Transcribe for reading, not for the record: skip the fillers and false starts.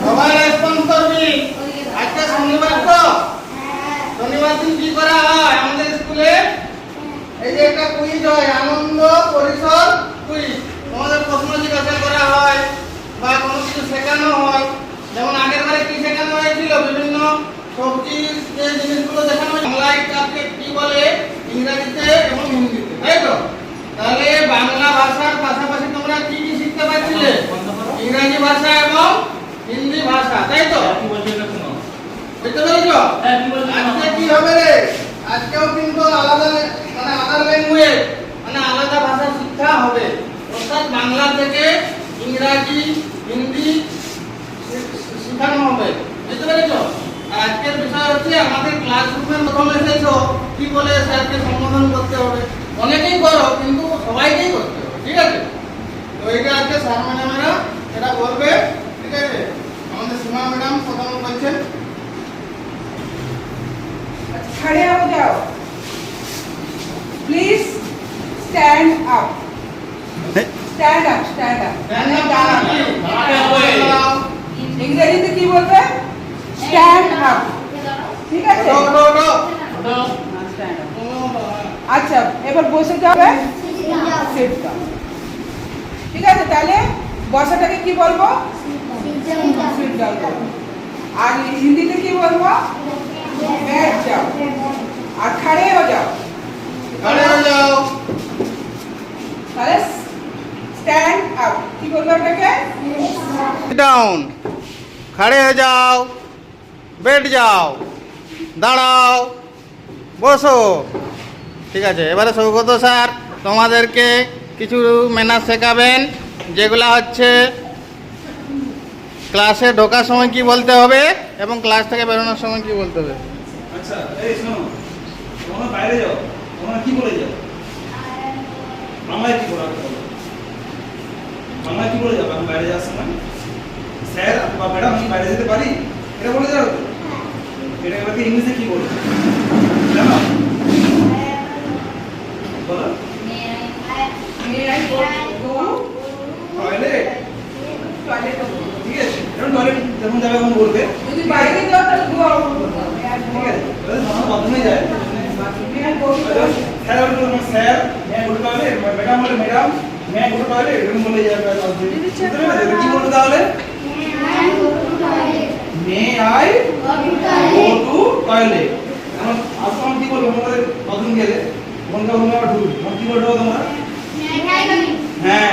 সবাই রেসপন্স করবি। আজকে শনিবার তো, শনিবার দিন কি করা হয় আমাদের স্কুলে? এই যে একটা কুইজ হয়, আনন্দ পরিসর কুইজ। তোমাদের প্রশ্ন জিজ্ঞাসা করা হয় বা কোনো কিছু শেখানো হয়। যেমন আগের বারে কি শেখানো হয়েছিল? বিভিন্ন সবজির যে জিনিসগুলো দেখানো হয়, বাংলায় তাকে কি বলে, ইংরেজিতে এবং হিন্দিতে, তাই তো? তাহলে বাংলা ভাষার পাশাপাশি তোমরা কি কি শিখতে পারছিলে? ইংরেজি ভাষা এবং হিন্দি ভাষা, তাই তো? বুঝতে পেরেছো? আজকে কি হবে রে? আজকেও কিন্তু আলাদা মানে আদার ল্যাঙ্গুয়েজ মানে আলাদা ভাষা শিক্ষা হবে। অর্থাৎ বাংলা থেকে ইংরাজি হিন্দি শেখানো হবে। বুঝতে পেরেছো? আর আজকের বিষয় হচ্ছে আমাদের ক্লাসরুমের প্রথম এসেছো, কি বলে স্যারকে সম্বোধন করতে হবে। অনেকেই করো কিন্তু সবাইকেই করতে হবে, ঠিক আছে? তো এইটা আজকে স্যার ম্যাডামেরা এটা বলবে, ঠিক আছে? আমাদের সীমা ম্যাডাম প্রথম বলছেন। खड़े हो जाओ, please stand up, stand up, stand up. इंग्रेजीতে কি বলবে? স্ট্যান্ড আপ, ঠিক আছে? আচ্ছা, এবার বসে যাবে, সিট ডাউন, ঠিক আছে? তাহলে বসাটাকে কি বলবো? Sit down. আর হিন্দিতে কি বলবো? बैठ जाओ। और खड़े हो जाओ, खड़े हो जाओ। তাহলে স্ট্যান্ড আপ কি বলবো এটাকে? डाउन। खड़े हो जाओ, बैठ जाओ, দাঁড়াও, বসো। ঠিক আছে, এবারে সৌগত স্যার তোমাদেরকে কিছু ম্যানার শেখাবেন, যেগুলো হচ্ছে ক্লাসে ঢোকার সময় কি বলতে হবে এবং ক্লাস থেকে বেরোনোর সময় কি বলতে হবে। আচ্ছা, এই শোনো, তোমরা বাইরে যাও, তোমরা কি বলে যাও? বাংলায় কি বলা হবে? বাংলায় কি বলে যাও? আমি বাইরে যাওয়ার সময় স্যার বা ম্যাডাম আমি বাইরে যেতে পারি, এটা বলে যাও তো? এটা এবারে ইংলিশে কি বলবে জানো? বলো। May I go toilet. Toilet. ঠিক আছে, এখন টয়লেট যখন যাবে তখন বলবে। যদি বাইরে যাও তাহলে গো আউট বলবো। ঠিক আছে, তাহলে যখন বাথরুমে যায় মে আই গো স্যার বলবে স্যার मैं गुड टॉयलेट, ম্যাডাম বলে ম্যাডাম मैं गुड टॉयलेट, এরকম বলে যাবে। কি বলবে তাহলে? May I go to toilet. এখন আসলে কি বলবো? আমাদের বাথরুম গেলে মনটা মনে আবার ঢুকবে, কি বলবো তোমরা? হ্যাঁ,